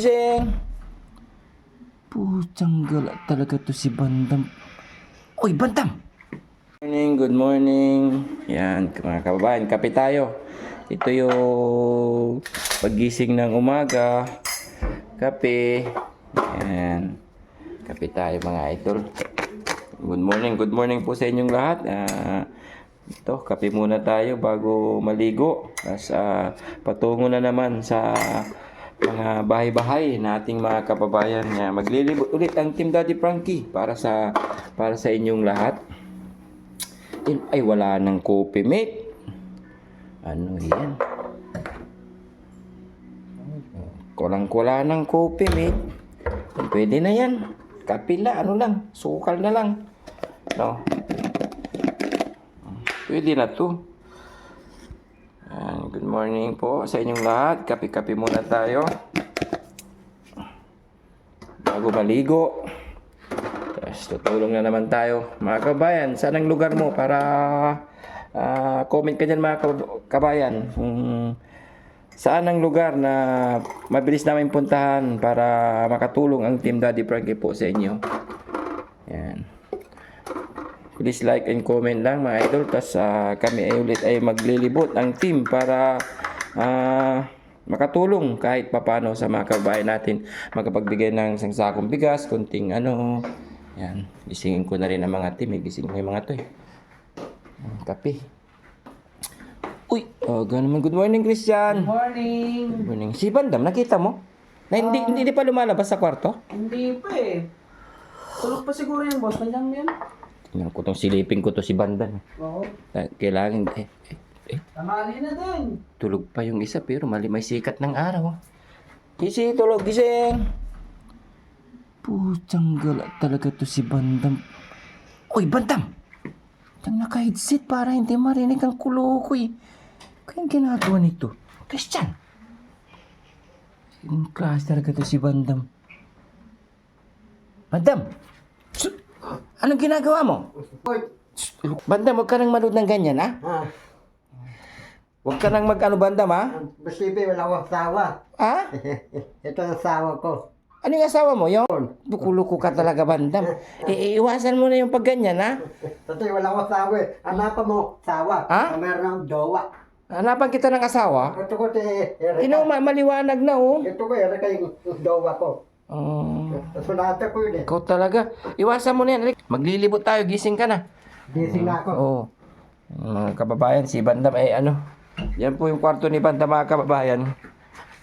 Gising! Putang gala talaga to si Bandam. Uy, Bandam! Good morning. Yan, mga kababayan, kape tayo. Ito yung paggising ng umaga. Kape. Yan. Kape tayo mga idol. Good morning po sa inyong lahat. Ito, kape muna tayo bago maligo. Tapos patungo na naman sa mga bahay-bahay nating mga kababayan. Maglilibot ulit ang Team Daddy Frankie para sa inyong lahat. Ay, wala ng coffee, mate. Ano yan? Kulang-kula ng coffee, mate. Pwede na yan. Kape na, ano lang. Sukal na lang. No? Pwede na to. Good morning po sa inyong lahat. Kape-kape muna tayo. Bago maligo. Tapos tutulong na naman tayo. Mga kabayan, saan ang lugar mo? Para comment ka dyan mga kabayan. Saan ang lugar na mabilis namin puntahan para makatulong ang Team Daddy Frankie po sa inyo. Yan. Please like and comment lang mga idol. Tapos kami ay ulit ay maglilibot ang team para makatulong kahit papano sa mga kababayan natin. Makapagbigay ng isang sakong bigas, kunting ano. Yan. Gisingin ko na rin ang mga team. Gisingin ko yung mga to eh. Kape. Uy, naman. Good morning, Christian. Good morning. Good morning. Si Bandam, nakita mo? Na hindi pa lumalabas sa kwarto? Hindi pa eh. Tulog pa siguro yung boss. Nandiyan yan. Tingnan ko tong silipin ko to si Bandam. Oo. Kailangan Tamali na din. tulog pa yung isa pero may sikat ng araw. Gising, tulog, gising. Putang gala talaga to si Bandam. Uy, Bandam! Tang naka-headset para hindi marinig ang kulo ko eh. Kaya ginagawa nito. Christian! Yung klase talaga to si Bandam. Bandam! Anong ginagawa mo? Bandam, huwag ka nang manood ng ganyan, ha? Huwag ka nang mag-ano, Bandam, ha? Basibi, wala akong asawa. Ha? Ito ang asawa ko. Ano yung asawa mo? Yung bukulo-ko ka talaga, Bandam. Iwasan mo na yung pagganyan, ha? Ito wala akong asawa eh. Hanapan mo, asawa. Ha? Meron ng jowa. Hanapan kita ng asawa? Ito ko si Erika. Ino, maliwanag na, oh. Ito ko, Erika yung jowa ko. Sunata ko yun eh. Ikaw talaga. Iwasan mo na yan. Maglilibot tayo. Gising ka na. Gising na ako. Oo. Mga kababayan, si Bandam, ano. Yan po yung kwarto ni Bandam, mga kababayan.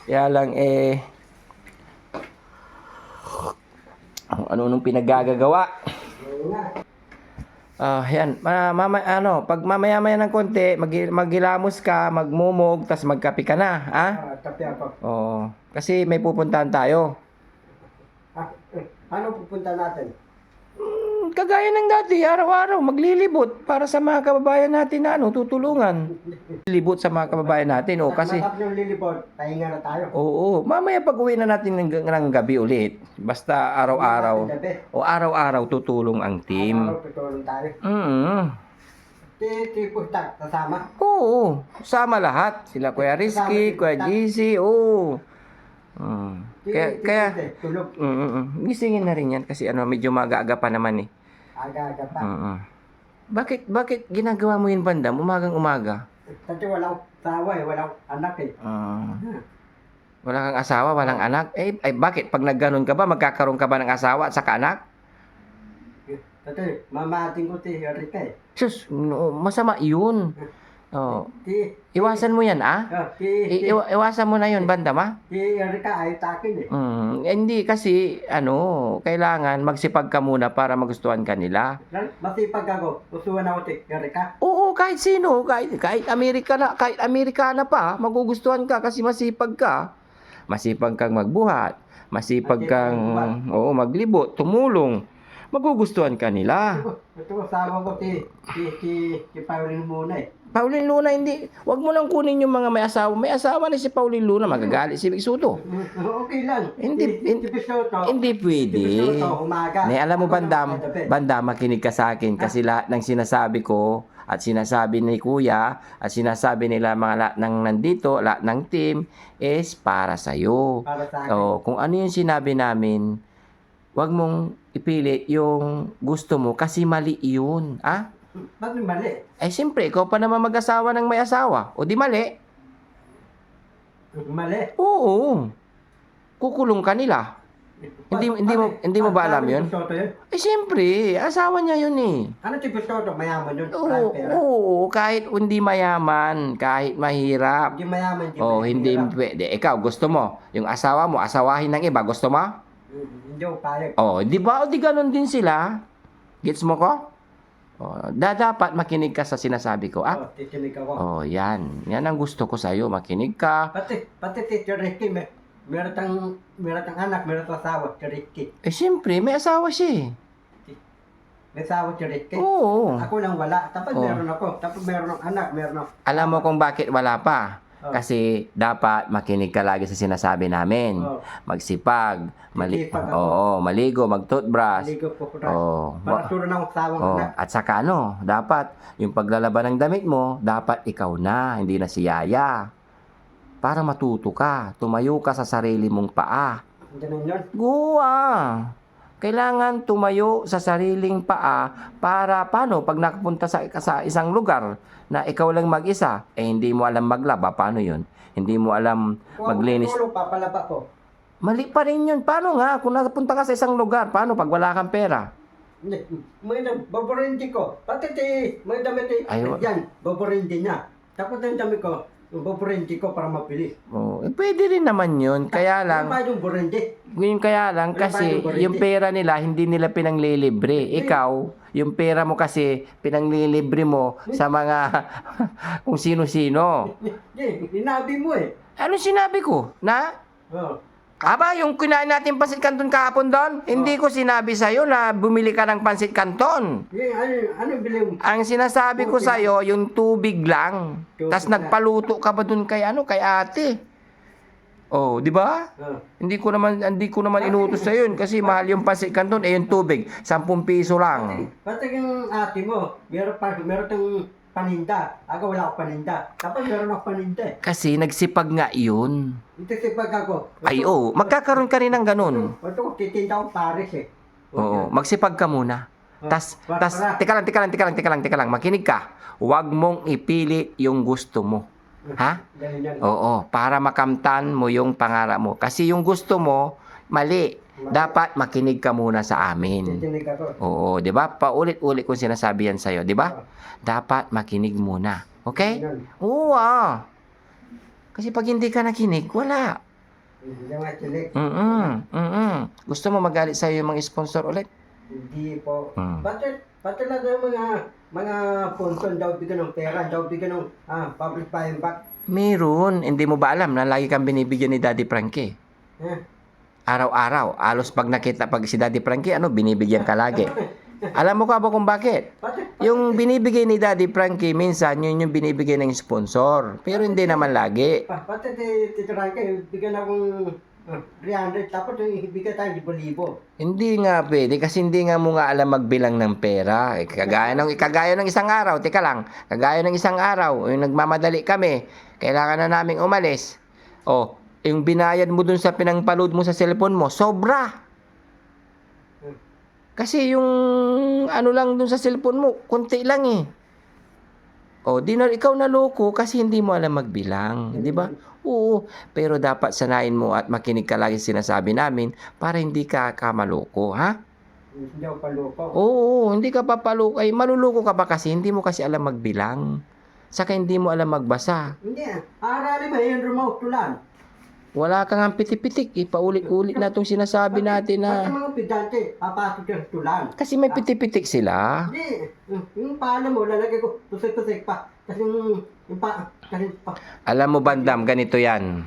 Kaya lang, ano nung pinaggagawa. Yan. Pag mamaya-maya ng konti, maghilamos ka, magmumog, tas magkape ka na, ha? Tapi ako. Oo. Kasi may pupuntahan tayo. Ano pupunta natin? Kagaya ng dati, araw-araw, maglilibot para sa mga kababayan natin na tutulungan. Libot sa mga kababayan natin, kasi... Matap yung lilipot, pahinga na tayo. Oo, mamaya pag-uwi na natin ng gabi ulit. Basta araw-araw. Araw-araw tutulong ang team. Araw-araw tutulong tayo. Pusta, kasama? Oo, sama lahat. Sila Kuya Rizky, Kuya GC, oo. Kaya tulog. gisingin na rin yan kasi medyo maaga-aga pa naman eh. Aga-aga pa. Bakit ginagawa mo yun, Bandam? Umagang-umaga? Kasi walang asawa eh, walang anak eh. Wala kang asawa, walang anak? Bakit? Pag nagganon ka ba, magkakaroon ka ba ng asawa at saka anak? Kasi mamating ko si Erika eh. Sus, masama yun. Iwasan mo yan, iwasan mo na yun, Bandam, ha? Si Erika ayaw sa akin eh. Hindi kasi, kailangan magsipag ka muna para magustuhan ka nila. Masipag ako, usuwan ako si Erika. Oo, kahit sino, kahit Amerikana pa, magugustuhan ka kasi masipag ka. Masipag kang magbuhat, masipag kang maglibot, tumulong. Magugustuhan ka nila. Ito asawa ko si Pauline muna eh. Pauline Luna, hindi. Huwag mo nang kunin yung mga may asawa. May asawa na si Pauline Luna, magagalit si Vic Soto. Okay lang. Hindi pwede. Umaga. Alam mo, Bandam, makinig ka sa akin kasi lahat ng sinasabi ko at sinasabi ni Kuya at sinasabi nila mga lahat ng nandito, lahat ng team is para sa'yo. Para sa akin. O, kung ano yung sinabi namin, wag mong ipilit yung gusto mo kasi mali yun. Ah? Bakit mali? Eh, siyempre, ikaw pa naman mag-asawa ng may asawa. O di mali? Mali. Oo. Kukulong ka nila. Hindi mo ba alam yun? Gusto yun? Eh, siyempre, asawa niya yun eh. Ano si gusto to? Mayaman yun? Oo, Pera? oo, kahit hindi mayaman, kahit mahirap. Hindi mayaman. Oh, hindi mahirap. pwede. Ikaw, gusto mo, yung asawa mo, asawahin ng iba, gusto mo? Hindi ako payag. Oh, di ba? O di ganun din sila. Gets mo ko? Oh, dapat makinig ka sa sinasabi ko. Ah? Tikinig ako. Oh, yan. Yan ang gusto ko sa'yo. Makinig ka. Pati Teacher Ricky, meron tang anak, meron tang asawa, si Ricky. Eh, siyempre, may asawa siya eh. May asawa si Ricky. Oo. Ako lang wala. Tapos Oo. meron ako. Tapos meron ng anak, meron ako. Alam mo kung bakit wala pa? Oh. Kasi dapat makinig ka lagi sa sinasabi namin. Oh. Magsipag, Magsipag ako. oo, maligo, mag-toothbrush. Ligo ko ko. Oh. Para turo ng asawang Oh, anak. at saka ano, dapat yung paglalaban ng damit mo, dapat ikaw na, hindi na si Yaya. Para matuto ka, tumayo ka sa sarili mong paa. Ganun yun. Guwa! Kailangan tumayo sa sariling paa para paano pag nakapunta sa isang lugar na ikaw lang mag-isa, eh hindi mo alam maglaba, paano yun? Hindi mo alam maglinis. Kung papalaba ko. Mali pa rin yun. Paano nga? Kung nakapunta ka sa isang lugar, paano pag wala kang pera? May baborindi ko. Pati may damit Ay, yan, baborindi niya. Tapos yung damit ko, yung baborindi ko para mabilis. Oh, eh, pwede rin naman yun. Kaya lang, Ano ba yung borindi? yun kaya lang kasi yung pera nila, hindi nila pinanglilibre. Ikaw, yung pera mo kasi, pinanglilibre mo sa mga kung sino-sino. Hinabi mo eh. Ano sinabi ko? Na? Oh. Aba, yung kinain natin pansit canton kahapon doon, hindi ko sinabi sa'yo na bumili ka ng pansit canton. Ano bili mo? Ang sinasabi ko sa'yo, yung tubig lang. Tubig Tapos lang. nagpaluto ka ba doon kay kay ate? Oh, di ba? Oh. Hindi ko naman inutos sa yun kasi mahal yung pansit canton, eh yung tubig, 10 piso lang. Pati yung ate mo, meron tang paninda. Ako wala akong paninda. Tapos meron akong paninda eh. Kasi nagsipag nga yun. Ito sipag ako. Ay, oh, magkakaroon ka rin ng ganun. Ito ko titinda akong Paris eh. Oo, magsipag ka muna. Teka lang, makinig ka. Huwag mong ipili yung gusto mo. Ha? Ganun yan. Oo, para makamtan mo yung pangarap mo. Kasi yung gusto mo, mali. Dapat makinig ka muna sa amin. Titinig ako. Oo, 'di ba? Paulit-ulit kong sinasabi yan sa 'di ba? Dapat makinig muna. Okay? Ganun. Oo. Kasi pag hindi ka nakinig, wala. Hindi nga tinig. Gusto mo magalit sa yung mga sponsor ulit? Hindi po. Hmm. Pati lang yung mga punton daw bigyan ng pera, daw bigyan ng public buying back. Meron. Hindi mo ba alam na lagi kang binibigyan ni Daddy Frankie? Araw-araw. Alos pag si Daddy Frankie, binibigyan ka lagi. Alam mo ka ba kung bakit? Yung binibigay ni Daddy Frankie, minsan yun yung binibigay ng sponsor. Pero hindi naman lagi. Pati Tito Ranke, bigyan akong 300, tapos ibigay tayo 1,000. Hindi nga pwede kasi hindi nga mo nga alam magbilang ng pera. Kagaya ng isang araw, teka lang. Kagaya ng isang araw, yung nagmamadali kami, kailangan na naming umalis. Oh, yung binayad mo dun sa pinangpaload mo sa cellphone mo, sobra. Kasi yung ano lang dun sa cellphone mo, konti lang eh. O, ikaw naloko kasi hindi mo alam magbilang. Di ba? Oo. Pero dapat sanayin mo at makinig ka lagi sa sinasabi namin para hindi ka maloko, ha? Hindi ako paloko. Oo, hindi ka papaloko. Ay, maluloko ka ba kasi hindi mo kasi alam magbilang. Saka hindi mo alam magbasa. Hindi. Arali ba yung remote tulan? Wala kang ang pitik-pitik. Paulit-ulit na itong sinasabi natin Pati na... mga pidante, papasok yung tulan. Kasi may pitik-pitik sila. Hindi. Yung pala mo, lalagay ko, tusik-tusik pa. Kasi Alam mo, Bandam, ganito yan.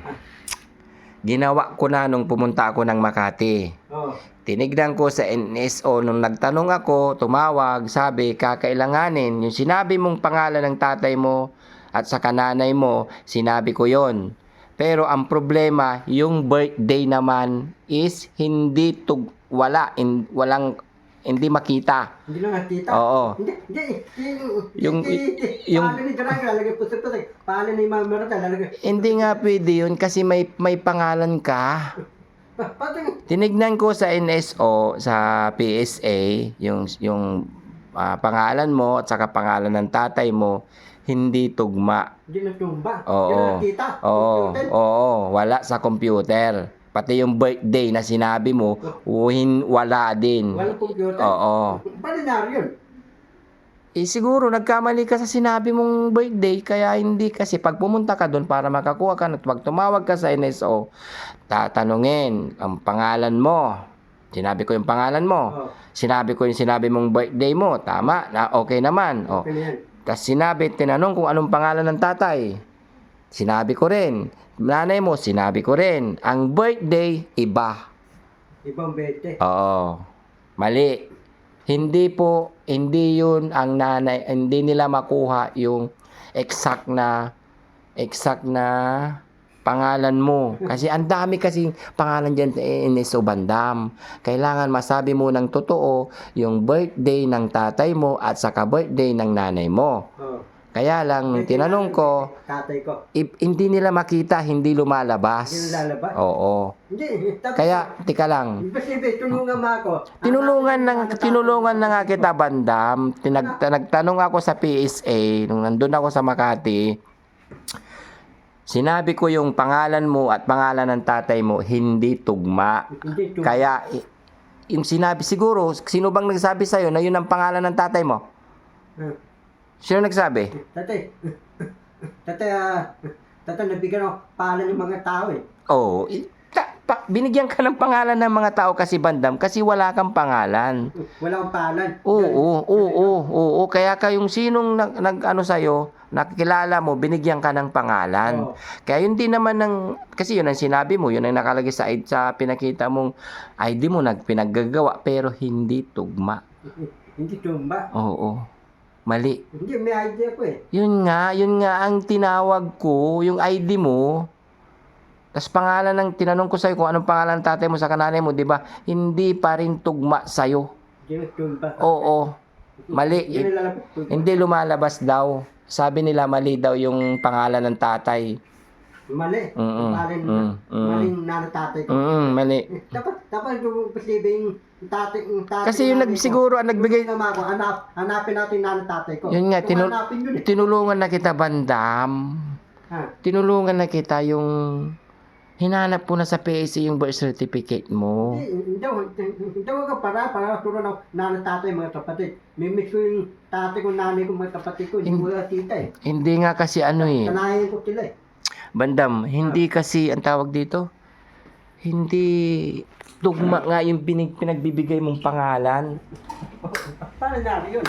Ginawa ko na nung pumunta ako ng Makati. Oh. Tinignan ko sa NSO nung nagtanong ako, tumawag, sabi, kakailanganin. Yung sinabi mong pangalan ng tatay mo at sa kananay mo, sinabi ko yon. Pero ang problema, yung birthday naman is hindi walang hindi makita. Hindi lang nakita. Oo. Yung yung- paano ni Draga lalagay puti-puti. Paano ni Ma'am Merta lalagay. Hindi nga pwede yun kasi may pangalan ka. Pati Tinignan ko sa NSO, sa PSA, yung pangalan mo at saka pangalan ng tatay mo, hindi tugma. hindi natumba. Hindi Oo. nakita. Oo, oo, wala sa computer. Pati yung birthday na sinabi mo, wala din. Walang computer. Oo. Paano nangyari yun? Siguro nagkamali ka sa sinabi mong birthday, kaya hindi kasi pag pumunta ka doon para makakuha ka at pag tumawag ka sa NSO, tatanungin ang pangalan mo. Sinabi ko yung pangalan mo. Oo. Sinabi ko yung sinabi mong birthday mo. Tama, na okay naman. O. Okay na yan. Tapos tinanong kung anong pangalan ng tatay. Sinabi ko rin. Nanay mo, sinabi ko rin. Ang birthday, iba. Ibang bete. Oo. Mali. Hindi yun ang nanay, hindi nila makuha yung exact na pangalan mo. Kasi ang dami kasing pangalan dyan sa NSO Bandam. Kailangan masabi mo ng totoo yung birthday ng tatay mo at saka birthday ng nanay mo. Oo. Kaya lang, tinanong ko, Tatay ko. hindi nila makita, hindi lumalabas. Hindi lalabas? Oo. Hindi. Tapos, Kaya, tika lang. Ibig tulungan mo ako. Tinulungan na nga kita, Bandam. Nagtanong ako sa PSA, nung nandun ako sa Makati, sinabi ko yung pangalan mo at pangalan ng tatay mo, hindi tugma. Hindi tulungan. Kaya, yung sinabi, siguro, sino bang nagsabi sa'yo na yun ang pangalan ng tatay mo? Sino nagsabi? Tatay. Tatay, nabigyan ako pala ng mga tao eh. Oh, binigyan ka ng pangalan ng mga tao kasi, Bandam, kasi wala kang pangalan. Wala akong palan. Oo. Kaya kayong sinong nag-ano sa'yo, nakikilala mo, binigyan ka ng pangalan. Oo. Kaya yun din naman kasi yun ang sinabi mo, yun ang nakalagay sa pinakita mong ID mo, pinaggagawa, pero hindi tugma. Hindi tumba. Oo. Mali. Hindi, may idea ko eh. Yun nga ang tinawag ko, yung ID mo. Tapos tinanong ko sa'yo kung anong pangalan ng tatay mo sa kananay mo, di ba? Hindi pa rin tugma sa'yo. Hindi tumba. Oo. Mali. Hindi nilalabas. Hindi lumalabas daw. Sabi nila mali daw yung pangalan ng tatay. Mali. Maling nanatatay ko. Mali. Dapat yung posibleng tatay. Kasi yung siguro ang nagbigay, Hanapin natin nanatatay ko. yun nga, Hanapin yun eh. tinulungan na kita, Bandam. Ha? Tinulungan na kita yung hinanap po na sa PSA yung birth certificate mo. Hindi ka para turuan ako nanatatay mga kapatid. Mimix ko yung tatay ko, nanay ko, mga kapatid ko. Hindi ko tita eh. Hindi nga kasi ano eh. Sanayin ko sila eh. Bandam, hindi kasi ang tawag dito. Hindi tugma nga yung pinagbibigay mong pangalan. Paano nangyari yun?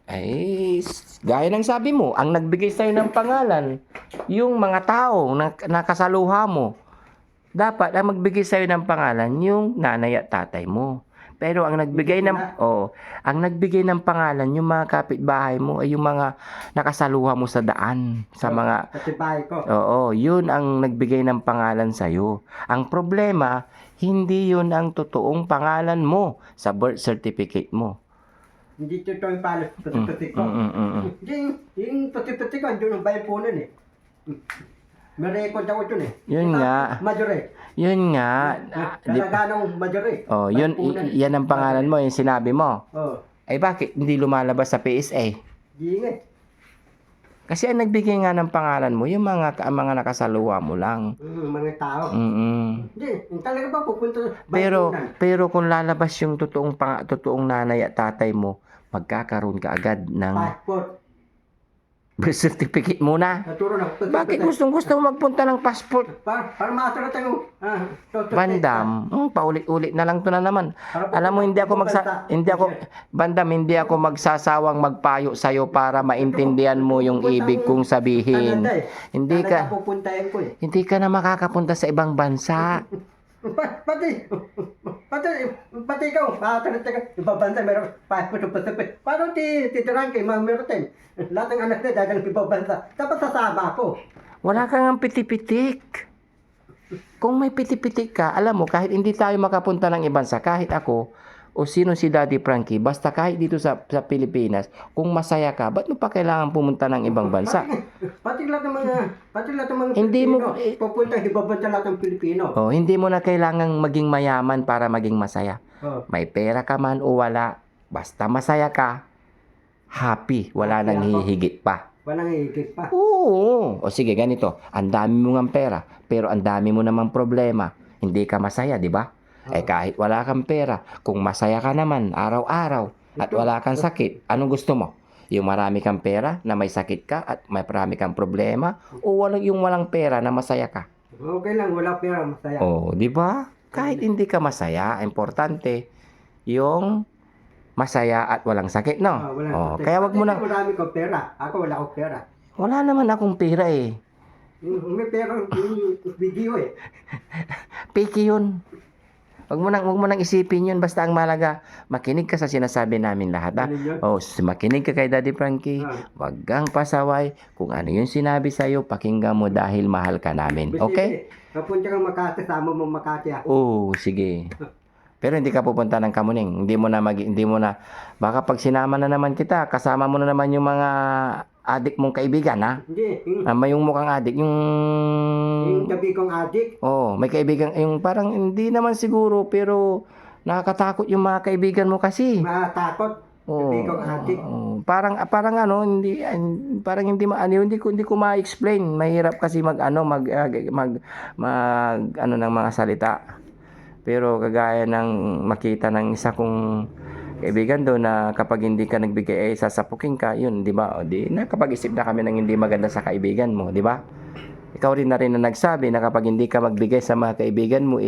Ay, gaya ng sabi mo, ang nagbigay sa'yo ng pangalan, yung mga tao na nakasaluha mo. Dapat ang magbigay sa'yo ng pangalan, yung nanay at tatay mo. Pero ang nagbigay ng pangalan, yung mga kapitbahay mo ay yung mga nakasaluha mo sa daan, sa mga Katibay ko. Oo, yun ang nagbigay ng pangalan sa'yo. Ang problema, hindi yun ang totoong pangalan mo sa birth certificate mo. Hindi totoo yung palas pati-pati ko. Hindi, yung pati-pati ko, andun ang bayan po nun eh. May record ako dun eh. Yun nga. Majore. Yun nga. Kalaganang majore. Oh, yun, yan ang pangalan mo, yung sinabi mo. Oo. Ay bakit hindi lumalabas sa PSA? Di nga. Kasi ang nagbigay nga ng pangalan mo, yung mga nakasaluha mo lang. Mga tao. Mm-mm. Hindi, talaga ba pupunta sa Pero kung lalabas yung totoong nanay at tatay mo, magkakaroon ka agad ng passport. birth certificate muna. Naturo na. Bakit gusto mo magpunta ng passport? Para maasara tayo. Bandam, paulit-ulit na lang to na naman. Alam mo, Bandam, hindi ako magsasawang magpayo sa'yo para maintindihan mo yung ibig kong sabihin. Pupuntahin ko eh. Hindi ka na makakapunta sa ibang bansa. Pati ikaw, ibang bansa meron passport o passport. Paano titirang kay Ma'am Merten? Lahat ng anak niya dahil ibang bansa. Dapat sasama ako. Wala kang piti-pitik. Kung may piti-pitik ka, alam mo, kahit hindi tayo makapunta ng ibang bansa, kahit ako, o sino si Daddy Frankie, basta kahit dito sa Pilipinas, kung masaya ka, ba't mo pa kailangan pumunta ng ibang bansa? Pati lahat ng mga Hindi Pilipino, mo- pupunta ibang bansa lahat ng Pilipino. Oh, hindi mo na kailangang maging mayaman para maging masaya. Oh. May pera ka man o wala, basta masaya ka, happy, wala Happy nang ako. hihigit pa. Walang higit pa. Oo. O sige, ganito. Ang dami mo ng pera, pero ang dami mo namang problema. Hindi ka masaya, di ba? Eh kahit wala kang pera, kung masaya ka naman araw-araw at wala kang sakit, anong gusto mo? Yung marami kang pera na may sakit ka at may marami kang problema o yung walang pera na masaya ka? Okay lang, wala pera, masaya. Oh, di ba? Kahit hindi ka masaya, importante yung masaya at walang sakit, no? Wala Oh, sakit. kaya wag mo na. Marami kong pera. Ako wala akong pera. Wala naman akong pera eh. May pera yung video eh. Piki yun. Wag mo nang isipin yun. Basta ang malaga, makinig ka sa sinasabi namin lahat. Ha? Ano yun? Oh, makinig ka kay Daddy Frankie. Ah. Wag kang pasaway. Kung ano yung sinabi sa'yo, pakinggan mo dahil mahal ka namin. Okay? Papunta kang Makati, sama mo Makati ah. Oo, sige. Pero hindi ka pupunta ng Kamuning. Hindi mo na, baka pag sinama na naman kita, kasama mo na naman yung mga adik mong kaibigan, ha? Hindi, Yung mukhang adik, yung gabi kong adik. Oh, may kaibigan, yung parang hindi naman siguro, pero nakakatakot yung mga kaibigan mo kasi. Matakot. Oh, Gabi kong adik. parang ano, parang hindi hindi ko ma-explain. Mahirap kasi mag ano ng mga salita. Pero kagaya ng makita ng isa kong kaibigan doon na kapag hindi ka nagbigay ay sasapukin ka, yun, di ba? O di nakapag-isip na kami ng hindi maganda sa kaibigan mo, di ba? Ikaw rin na rin na nagsabi na kapag hindi ka magbigay sa mga kaibigan mo,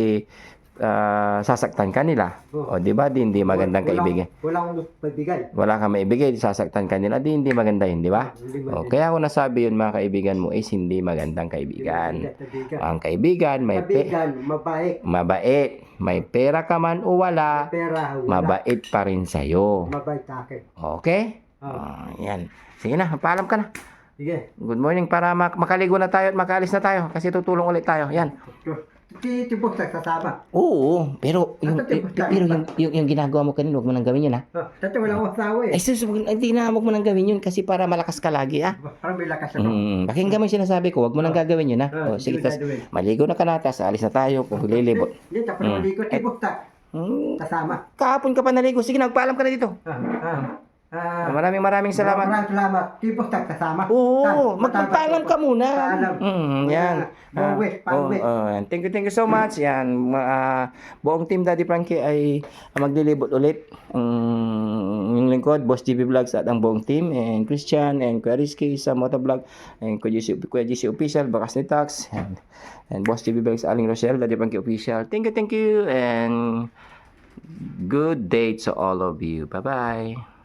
sasaktan ka nila. O di ba? Di hindi magandang kaibigan. Wala akong pagbigay. Wala kang maibigay, sasaktan ka nila, di hindi maganda yun, di ba? Hindi O, kaya ako nasabi yun, mga kaibigan mo is hindi magandang kaibigan. Kaibigan. Ang kaibigan, Kaibigan, mabait. mabait, may pera ka man o wala, Pera, wala. mabait pa rin sa'yo. Mabait sa akin. Okay? Yan. Sige na, paalam ka na. Sige. Good morning para makaligo na tayo at makaalis na tayo kasi tutulong ulit tayo. Yan. Tibok sa sasama. Oo, pero yung ginagawa mo kanina, huwag mo nang gawin yun, ha? Dati wala akong asawa eh. Ay, sus, hindi na, huwag mo nang gawin yun kasi para malakas ka lagi, ha? Parang may lakas ako. Pakinggan mo yung sinasabi ko, huwag mo nang gagawin yun, ha? O, sige, tas, maligo na ka na, tas alis na tayo kung lilibot. Hindi, tapos malikot. Tibok sa kasama. Kahapon ka pa naligo, sige na, magpaalam ka na dito. Maraming salamat. Maraming salamat. Tibok sa kasama. Oo, magpaalam ka muna. Paalam. Yan. Pauwi. Yan. Thank you so much. Yan. Buong team Daddy Frankie ay maglilibot ulit. Yung lingkod, Boss TV Vlogs at ang buong team. And Christian and Kuya Rizky sa Motovlog. And Kuya GC Official, Bakas ni Tax. And Boss TV Vlogs, Aling Rochelle, Daddy Frankie Official. Thank you. And good day to all of you. Bye-bye.